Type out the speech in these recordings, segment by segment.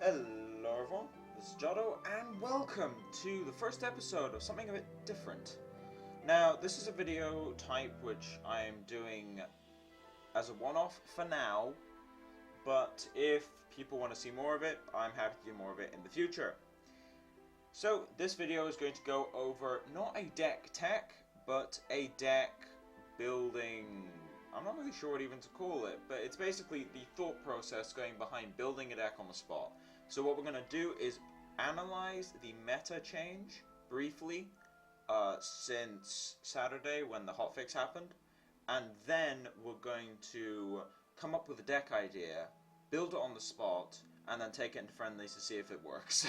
Hello everyone, this is Jotto, and welcome to the first episode of something a bit different. Now, this is a video type which I'm doing as a one-off for now, but if people want to see more of it, I'm happy to do more of it in the future. So, this video is going to go over not a deck tech, but a deck building. I'm not really sure what even to call it, but it's basically the thought process going behind building a deck on the spot. So what we're going to do is analyze the meta change briefly since Saturday when the hotfix happened, and then we're going to come up with a deck idea, build it on the spot, and then take it into friendlies to see if it works.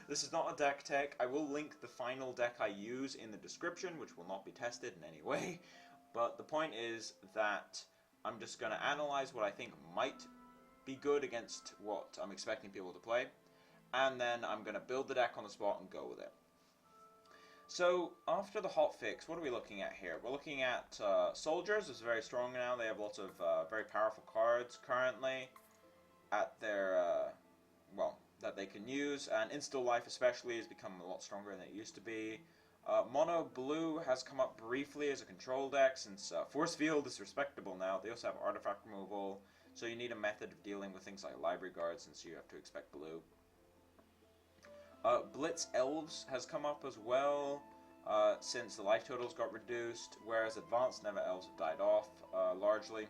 This is not a deck tech. I will link the final deck I use in the description, which will not be tested in any way. But the point is that I'm just going to analyze what I think might be good against what I'm expecting people to play, and then I'm going to build the deck on the spot and go with it. So, after the hotfix, what are we looking at here? We're looking at Soldiers is very strong now. They have lots of very powerful cards currently at their, that they can use, and Instill Life especially has become a lot stronger than it used to be. Mono Blue has come up briefly as a control deck since Force Field is respectable now. They also have artifact removal, so you need a method of dealing with things like Library Guard since you have to expect blue. Blitz Elves has come up as well since the life totals got reduced, whereas Advanced Never Elves have died off largely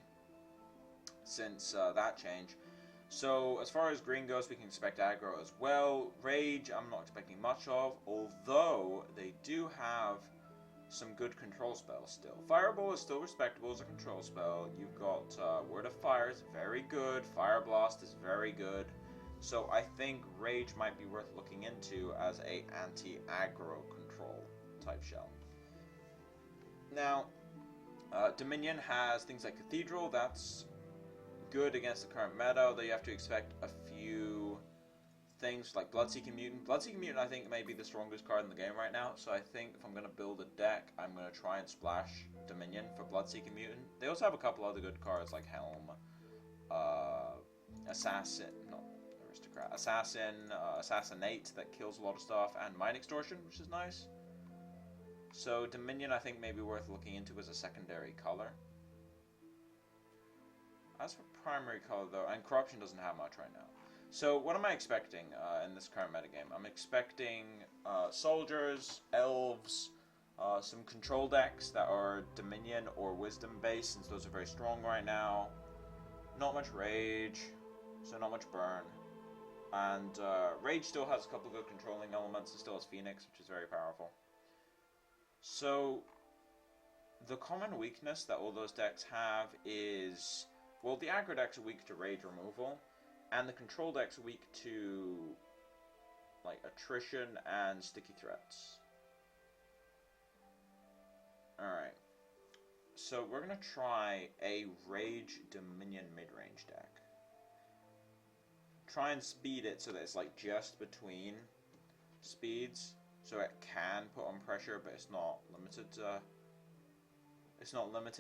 since that change. So, as far as green goes, we can expect aggro as well. Rage, I'm not expecting much of, although they do have some good control spells still. Fireball is still respectable as a control spell. You've got Word of Fire is very good. Fire Blast is very good. So, I think Rage might be worth looking into as a anti-aggro control type shell. Now, Dominion has things like Cathedral. That's good against the current meta, although you have to expect a few things like Bloodseeking Mutant. Bloodseeking Mutant, I think, may be the strongest card in the game right now, so I think if I'm going to build a deck, I'm going to try and splash Dominion for Bloodseeking Mutant. They also have a couple other good cards like Helm, Assassinate that kills a lot of stuff, and Mind Extortion, which is nice. So Dominion, I think, may be worth looking into as a secondary color. As for primary color, though, and Corruption doesn't have much right now. So, what am I expecting in this current metagame? I'm expecting Soldiers, Elves, some control decks that are Dominion or Wisdom based, since those are very strong right now. Not much Rage, so not much Burn. And Rage still has a couple of good controlling elements. It still has Phoenix, which is very powerful. So, the common weakness that all those decks have is, well, the aggro decks are weak to rage removal, and the control decks are weak to, like, attrition and sticky threats. Alright. So we're going to try a Rage Dominion mid-range deck. Try and speed it so that it's, like, just between speeds, so it can put on pressure, but it's not limited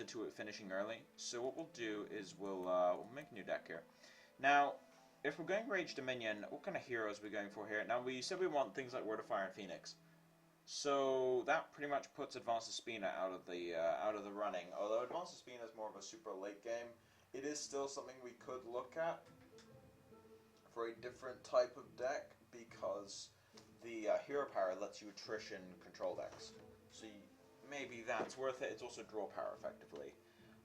to it finishing early. So what we'll do is we'll make a new deck here. Now, if we're going Rage Dominion, what kind of heroes are we going for here? Now, we said we want things like Word of Fire and Phoenix. So that pretty much puts Advanced Espina out of the running. Although Advanced Espina is more of a super late game, it is still something we could look at for a different type of deck, because the hero power lets you attrition control decks. So maybe that's worth it. It's also draw power effectively.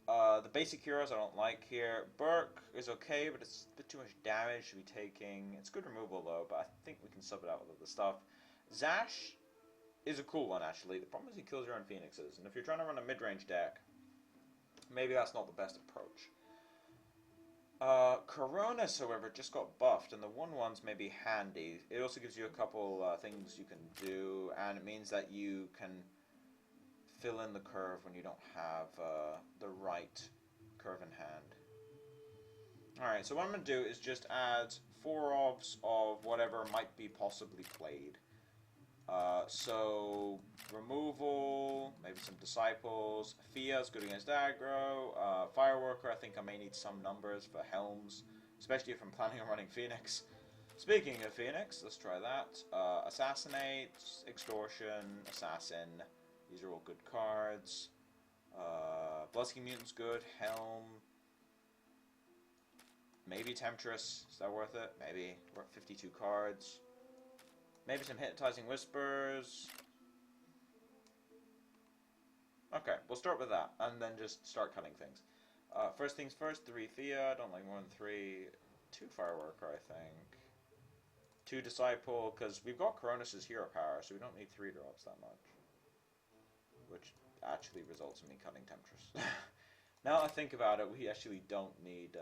The basic heroes I don't like here. Burke is okay, but it's a bit too much damage to be taking. It's good removal though, but I think we can sub it out with other stuff. Zash is a cool one actually. The problem is he kills your own Phoenixes, and if you're trying to run a mid-range deck, maybe that's not the best approach. Coronas, however, just got buffed, and the 1/1s may be handy. It also gives you a couple things you can do, and it means that you can fill in the curve when you don't have the right curve in hand. Alright, so what I'm going to do is just add 4 ofs of whatever might be possibly played. So, removal, maybe some Disciples, Fia's good against aggro, Fireworker, I think I may need some numbers for Helms, especially if I'm planning on running Phoenix. Speaking of Phoenix, let's try that. Assassinate, Extortion, Assassin. These are all good cards. Bloodseeking Mutant's good. Helm. Maybe Temptress. Is that worth it? Maybe. We're at 52 cards. Maybe some Hypnotizing Whispers. Okay, we'll start with that, and then just start cutting things. First things first, 3 Thea. Don't like more than 3. 2 Fireworker, I think. 2 Disciple, because we've got Coronis' hero power, so we don't need 3 drops that much. Which actually results in me cutting Temptress. Now that I think about it, we actually don't need...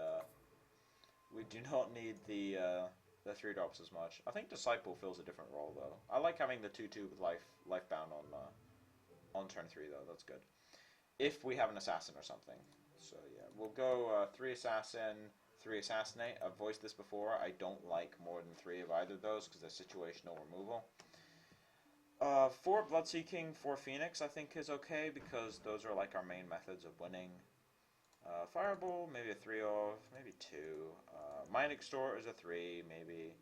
we do not need the 3 drops as much. I think Disciple fills a different role, though. I like having the 2/2 with Lifebound on turn 3, though. That's good. If we have an Assassin or something. So, yeah. We'll go 3 Assassin... 3 Assassinate. I've voiced this before. I don't like more than 3 of either of those because they're situational removal. 4 Bloodseeking, 4 Phoenix I think is okay because those are like our main methods of winning. Fireball, maybe a 3 of, maybe 2. Mind Extort is a 3, maybe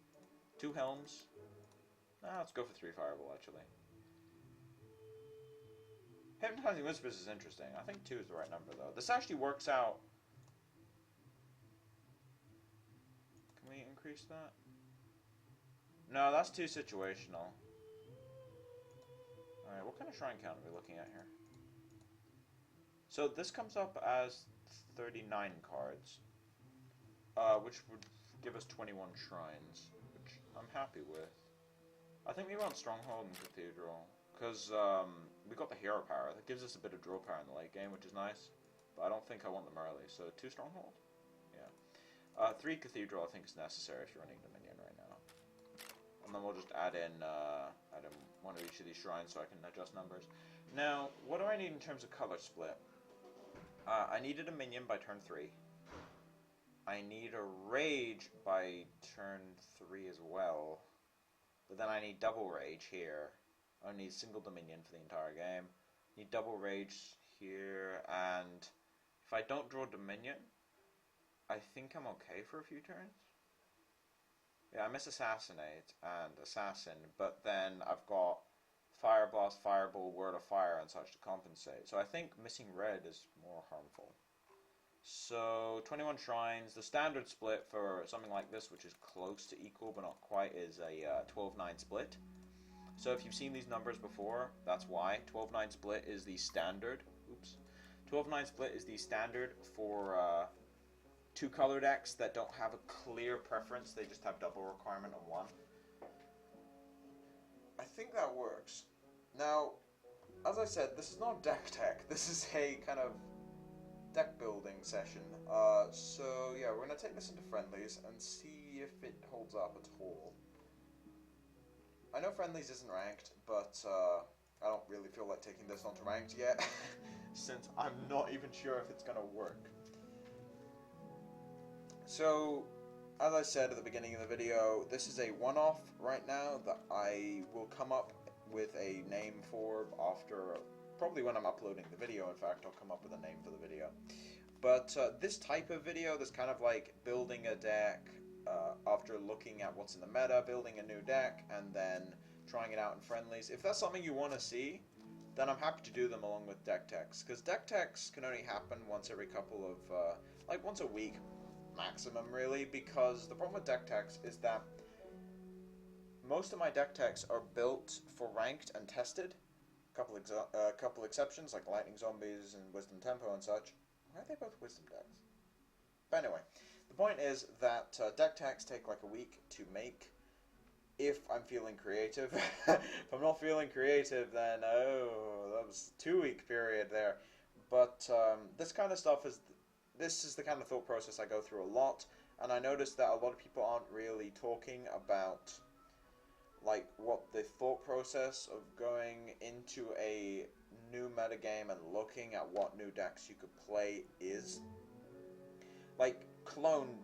2 Helms. Let's go for 3 Fireball actually. Hypnotizing Whispers is interesting. I think 2 is the right number though. This actually works out. Can we increase that? No, that's too situational. Alright, what kind of shrine count are we looking at here? So this comes up as 39 cards, which would give us 21 shrines, which I'm happy with. I think we want Stronghold and Cathedral, because we got the hero power. That gives us a bit of draw power in the late game, which is nice, but I don't think I want them early, so 2 Stronghold? Yeah. 3 Cathedral I think is necessary if you're running Dominion right now. And then we'll just add in one of each of these shrines so I can adjust numbers. Now, what do I need in terms of color split? I needed a minion by turn 3. I need a rage by turn 3 as well. But then I need double rage here. I need single dominion for the entire game. Need double rage here, and if I don't draw dominion, I think I'm okay for a few turns. Yeah, I miss Assassinate and Assassin, but then I've got Fire Blast, Fireball, Word of Fire and such to compensate. So I think missing red is more harmful. So 21 shrines. The standard split for something like this, which is close to equal but not quite, is a 12-9 split. So if you've seen these numbers before, that's why. 12-9 split is the standard. Oops. 12-9 split is the standard for 2 color decks that don't have a clear preference. They just have double requirement on 1. I think that works. Now, as I said, this is not deck tech. This is a kind of deck building session. So yeah, we're gonna take this into friendlies and see if it holds up at all. I know friendlies isn't ranked, but I don't really feel like taking this onto ranked yet, since I'm not even sure if it's gonna work. So, as I said at the beginning of the video, this is a one-off right now that I will come up with a name for after, probably when I'm uploading the video. In fact, I'll come up with a name for the video. But this type of video, this kind of like building a deck after looking at what's in the meta, building a new deck, and then trying it out in friendlies. If that's something you want to see, then I'm happy to do them along with deck techs. Because deck techs can only happen once every couple of, like once a week maximum, really. Because the problem with deck techs is that most of my deck techs are built for ranked and tested. Couple exceptions, like Lightning Zombies and Wisdom Tempo and such. Why are they both Wisdom decks? But anyway, the point is that deck techs take like a week to make, if I'm feeling creative. If I'm not feeling creative, then oh, that was a 2-week period there. But this kind of stuff is, this is the kind of thought process I go through a lot, and I noticed that a lot of people aren't really talking about like what the thought process of going into a new metagame and looking at what new decks you could play is. Like, Clone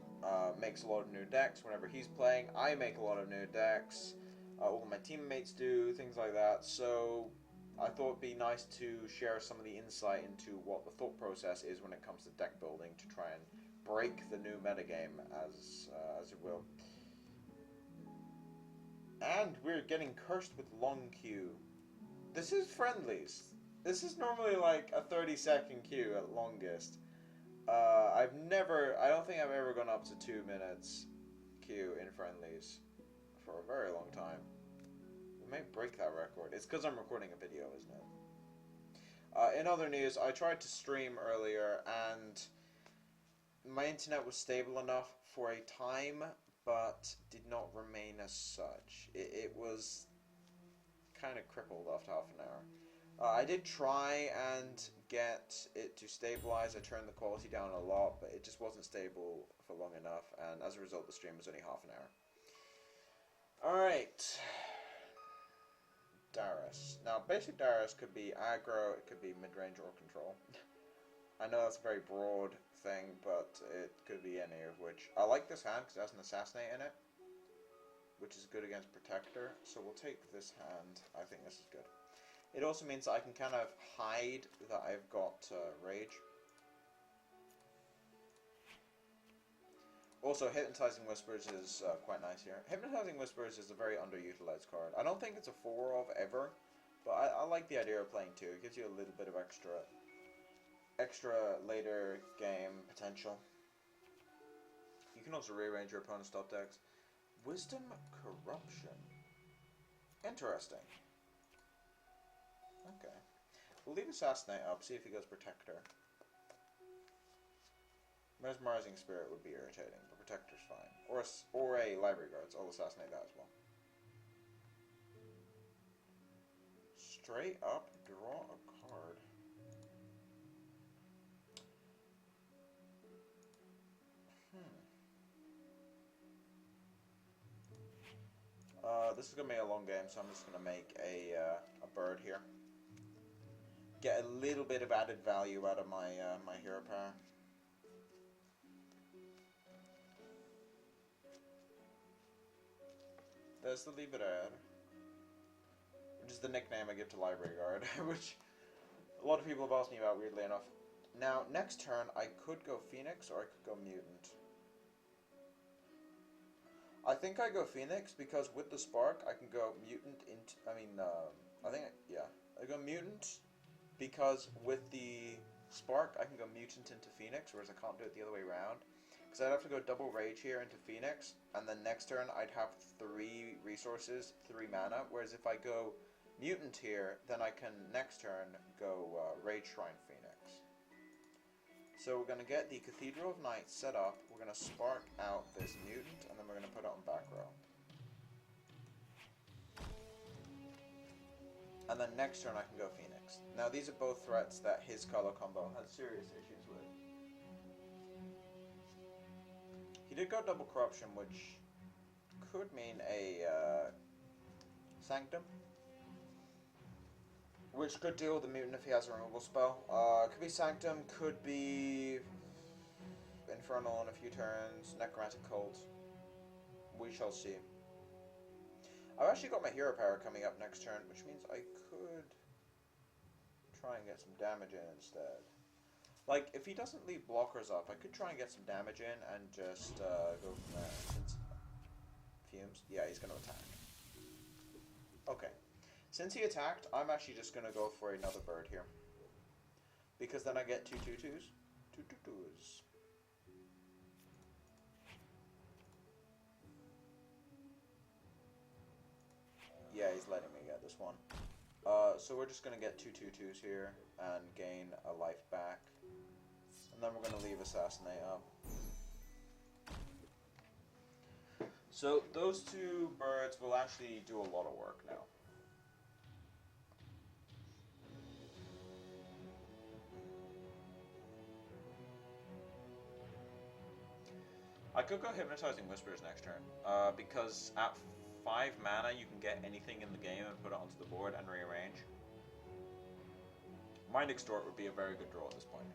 makes a lot of new decks whenever he's playing. I make a lot of new decks. All of my teammates do, things like that. So I thought it'd be nice to share some of the insight into what the thought process is when it comes to deck building to try and break the new metagame, as it will. And we're getting cursed with long queue. This is friendlies. This is normally like a 30-second queue at longest. I don't think I've ever gone up to 2 minutes queue in friendlies for a very long time. We may break that record. It's because I'm recording a video, isn't it? In other news, I tried to stream earlier and my internet was stable enough for a time, but did not remain as such. It was kind of crippled after half an hour. I did try and get it to stabilize. I turned the quality down a lot, but it just wasn't stable for long enough, and as a result the stream was only half an hour. Alright. Darius. Now, basic Darius could be aggro, it could be mid-range or control. I know that's a very broad thing, but it could be any of which. I like this hand because it has an assassinate in it, which is good against protector, so we'll take this hand. I think this is good. It also means that I can kind of hide that I've got rage. Also, Hypnotizing Whispers is quite nice here. Hypnotizing Whispers is a very underutilized card. I don't think it's a 4 of ever, but I like the idea of playing 2. It gives you a little bit of extra later game potential. You can also rearrange your opponent's top decks. Wisdom Corruption. Interesting. Okay. We'll leave Assassinate up, see if he goes Protector. Mesmerizing Spirit would be irritating, but Protector's fine. Or a Library Guards, I'll Assassinate that as well. Straight up, draw a card. This is going to be a long game, so I'm just going to make a bird here. Get a little bit of added value out of my my hero power. There's the Leave It Ad, which is the nickname I give to Library Guard, which a lot of people have asked me about, weirdly enough. Now, next turn, I could go Phoenix or I could go Mutant. I think I go Phoenix because with the Spark, I can go Mutant into... I go Mutant because with the Spark, I can go Mutant into Phoenix, whereas I can't do it the other way around. Because I'd have to go double Rage here into Phoenix, and then next turn I'd have 3 resources, 3 mana, whereas if I go Mutant here, then I can next turn go Rage Shrine Phoenix. So we're going to get the Cathedral of Night set up, we're going to spark out this Mutant, and then we're going to put it on back row. And then next turn I can go Phoenix. Now these are both threats that his color combo has serious issues with. He did go double Corruption, which could mean a Sanctum. Which could deal with the Mutant if he has a removal spell. Could be Sanctum, could be Infernal in a few turns, Necromantic Cult. We shall see. I've actually got my hero power coming up next turn, which means I could try and get some damage in instead. Like, if he doesn't leave blockers up, I could try and get some damage in and just go from there. Since Fumes? Yeah, he's going to attack. Okay. Since he attacked, I'm actually just going to go for another bird here. Because then I get 2 2/2s. 2 2/2s. Yeah, he's letting me get this one. So we're just going to get 2 2/2s here and gain a life back. And then we're going to leave Assassinate up. So those 2 birds will actually do a lot of work now. I could go Hypnotizing Whispers next turn, because at 5 mana you can get anything in the game and put it onto the board and rearrange. Mind Extort would be a very good draw at this point.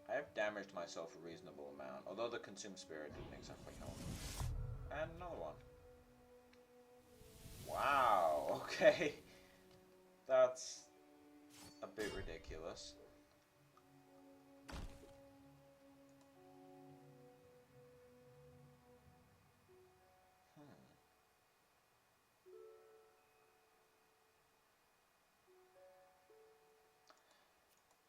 I have damaged myself a reasonable amount, although the Consume Spirit didn't exactly help. And another one. Wow, okay. That's a bit ridiculous.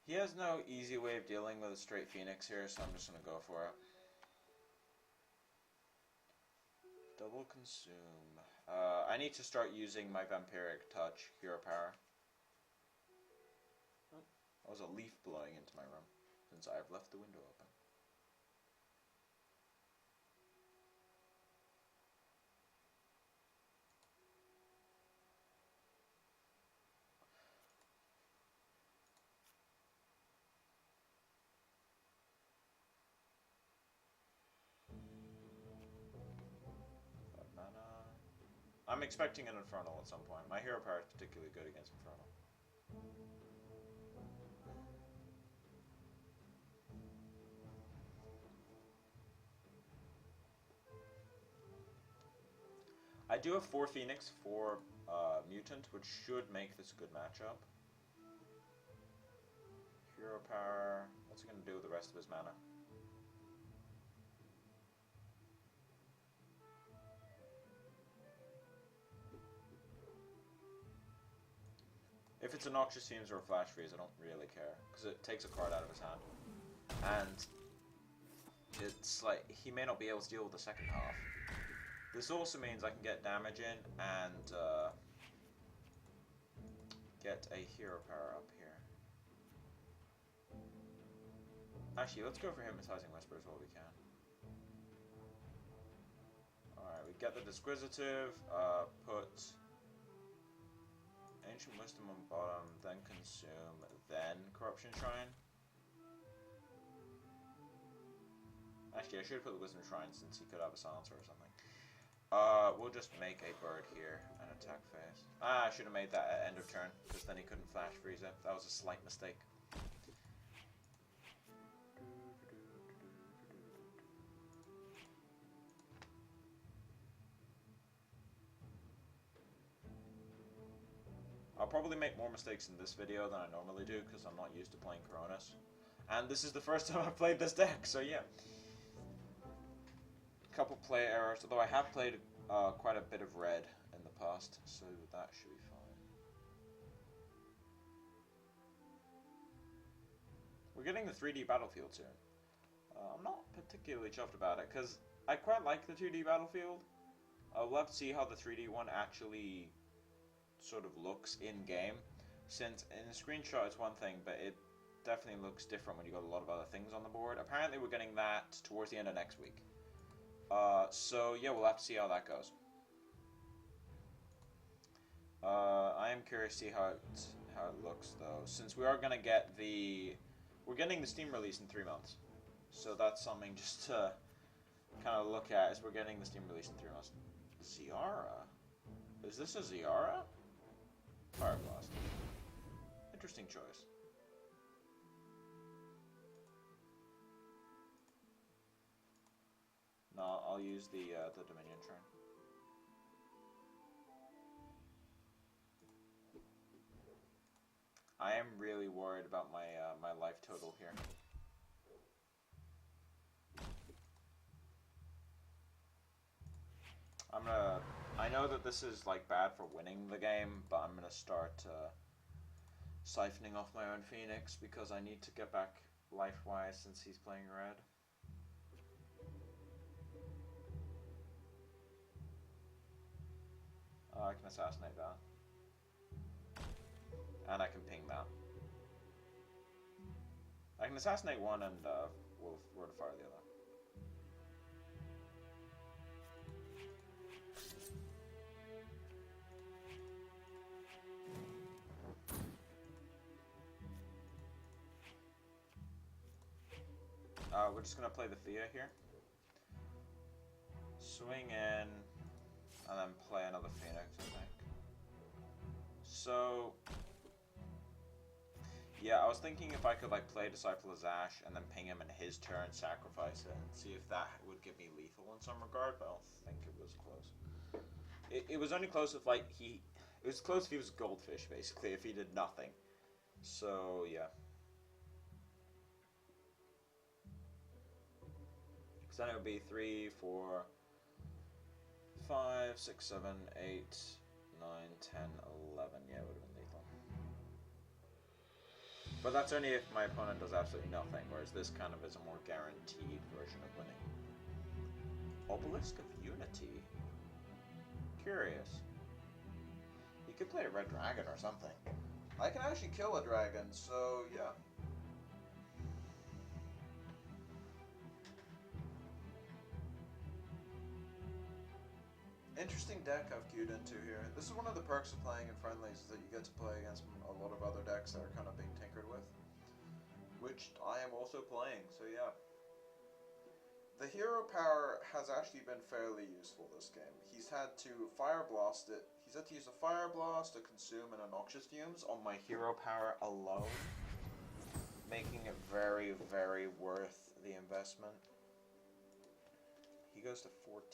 He has no easy way of dealing with a straight Phoenix here, so I'm just going to go for it. Double consume. I need to start using my Vampiric Touch Hero Power. Oh, that was a leaf blowing into my room, since I've left the window open. I'm expecting an Infernal at some point. My Hero Power is particularly good against Infernal. I do have 4 Phoenix, 4 Mutant, which should make this a good matchup. Hero Power. What's he going to do with the rest of his mana? If it's a Noxious Fumes or a Flash Freeze, I don't really care, because it takes a card out of his hand. And it's like, he may not be able to deal with the second half. This also means I can get damage in and get a Hero Power up here. Actually, let's go for Hypnotizing Whispers while we can. Alright, we get the Disquisitive, put Ancient Wisdom on bottom, then Consume, then Corruption Shrine. Actually, I should have put the Wisdom Shrine since he could have a Silencer or something. We'll just make a bird here and attack phase. I should have made that at end of turn, because then he couldn't Flash Freeze it. That was a slight mistake. I'll probably make more mistakes in this video than I normally do, because I'm not used to playing Coronis. And this is the first time I've played this deck, so yeah. Couple play errors, although I have played quite a bit of red in the past, so that should be fine. We're getting the 3D battlefield soon. I'm not particularly chuffed about it, because I quite like the 2D battlefield. I'd love to see how the 3D one actually sort of looks in-game, since in the screenshot it's one thing, but it definitely looks different when you got a lot of other things on the board. Apparently we're getting that towards the end of next week. So yeah, we'll have to see how that goes. I am curious to see how it looks though, since we are gonna get we're getting the Steam release in 3 months, so that's something just to kind of look at. As we're getting the Steam release in 3 months. Ziara, is this a Ziara? Fire Blast. Interesting choice. No, I'll use the Dominion Shrine. I am really worried about my my life total here. I know that this is like bad for winning the game, but I'm gonna start siphoning off my own Phoenix because I need to get back life-wise since he's playing red. I can assassinate that. And I can ping that. I can assassinate one and we'll Word of Fire the other. We're just going to play the Thea here. Swing in, and then play another Phoenix, I think. So, yeah, I was thinking if I could like play Disciple of Zash and then ping him in his turn, sacrifice it, and see if that would give me lethal in some regard, but I don't think it was close. It was only close if like It was close if he was a goldfish, basically, if he did nothing. So, yeah. Because then it would be 3, 4, 5, 6, 7, 8, 9, 10, 11. Yeah, it would have been lethal. But that's only if my opponent does absolutely nothing, whereas this kind of is a more guaranteed version of winning. Obelisk of Unity? Curious. You could play a red dragon or something. I can actually kill a dragon, so yeah. Interesting deck I've queued into here. This is one of the perks of playing in friendlies, is that you get to play against a lot of other decks that are kind of being tinkered with. Which I am also playing, so yeah. The hero power has actually been fairly useful this game. He's had to fire blast it. He's had to use a fire blast, a consume, and a noxious fumes on my hero power alone, making it very, very worth the investment. He goes to 14.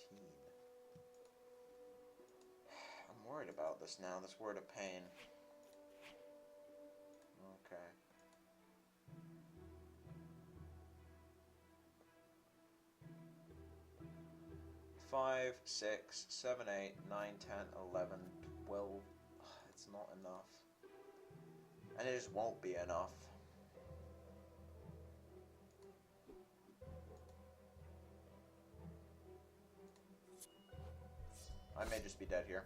I'm worried about this now, this word of pain. Okay. 5, 6, 7, 8, 9, 10, 11, 12. It's not enough. And it just won't be enough. I may just be dead here.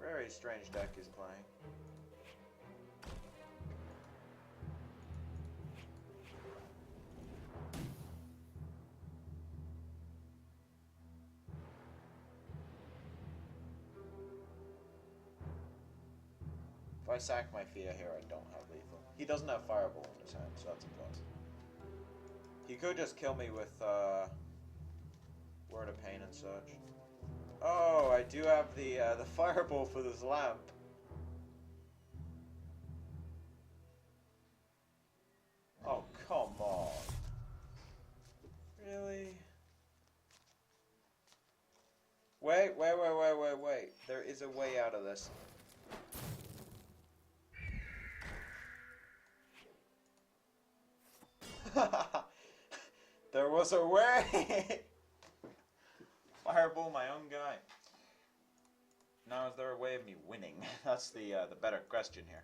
Very strange deck he's playing. If I sack my Fia here, I don't have lethal. He doesn't have Fireball in his hand, so that's a plus. He could just kill me with Word of Pain and such. Oh, I do have the Fireball for this lamp. Oh, come on. Really? Wait. There is a way out of this. There was a way! Fireball my own guy. Now, is there a way of me winning? That's the better question here.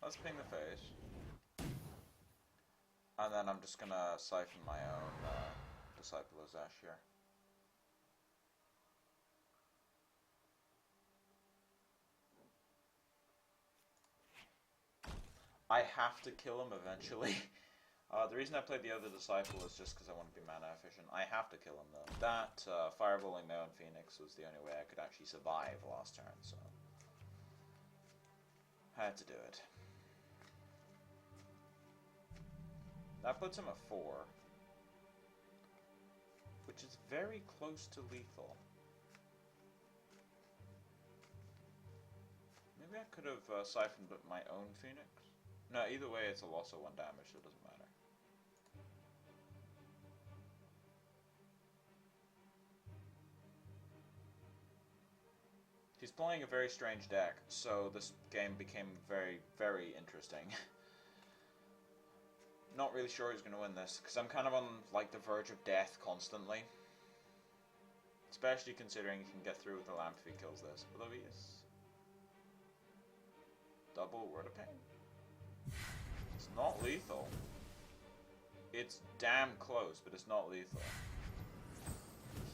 Let's ping the face. And then I'm just gonna siphon my own Disciple of Zash here. I have to kill him eventually. The reason I played the other Disciple is just because I want to be mana efficient. I have to kill him though. That fireballing my own Phoenix was the only way I could actually survive last turn, so I had to do it. That puts him at 4, which is very close to lethal. Maybe I could have siphoned my own Phoenix. No, either way it's a loss of 1 damage, so it doesn't matter. He's playing a very strange deck, so this game became very, very interesting. Not really sure who's going to win this, because I'm kind of on like the verge of death constantly. Especially considering he can get through with the lamp if he kills this. Although he is... Double Word of Pain. It's not lethal. It's damn close, but it's not lethal.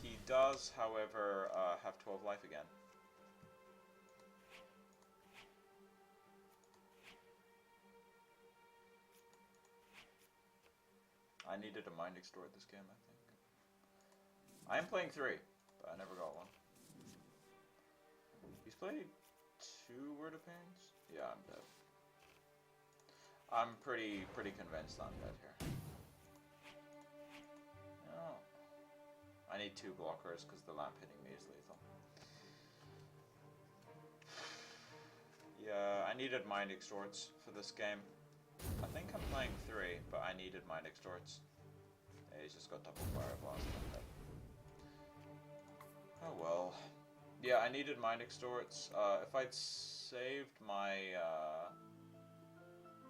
He does, however, have 12 life again. I needed a Mind Extort this game, I think. I am playing 3, but I never got one. He's played 2 Word of Pains? Yeah, I'm dead. I'm pretty convinced I'm dead here. No. I need 2 blockers because the lamp hitting me is lethal. Yeah, I needed mind extorts for this game. I think I'm playing 3, but I needed mind extorts. Yeah, he's just got double fire blast. Oh well. Yeah, I needed mind extorts. If I'd saved my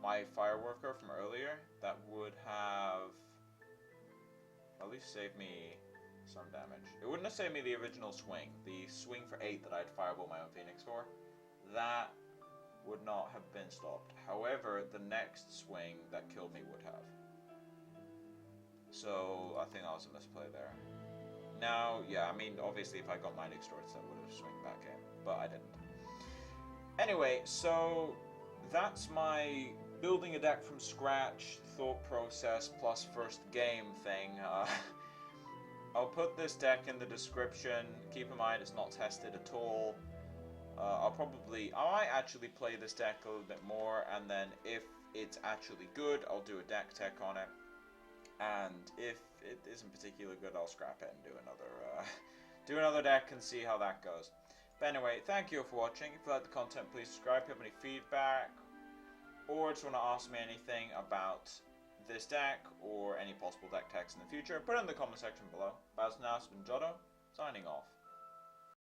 my fireworker from earlier, that would have at least saved me some damage. It wouldn't have saved me the original swing. The swing for 8 that I'd fireball my own Phoenix for. That would not have been stopped. However, the next swing that killed me would have. So, I think that was a misplay there. Now, yeah, I mean, obviously if I got mind extorts, that would have swung back in. But I didn't. Anyway, so that's my building a deck from scratch thought process plus first game thing. I'll put this deck in the description. Keep in mind it's not tested at all. I might actually play this deck a little bit more, and then if it's actually good, I'll do a deck tech on it. And if it isn't particularly good, I'll scrap it and do another deck and see how that goes. But anyway, thank you for watching. If you like the content, please subscribe. If you have any feedback, or just want to ask me anything about this deck or any possible deck techs in the future, put it in the comment section below. But as now, it's been Jotto, signing off.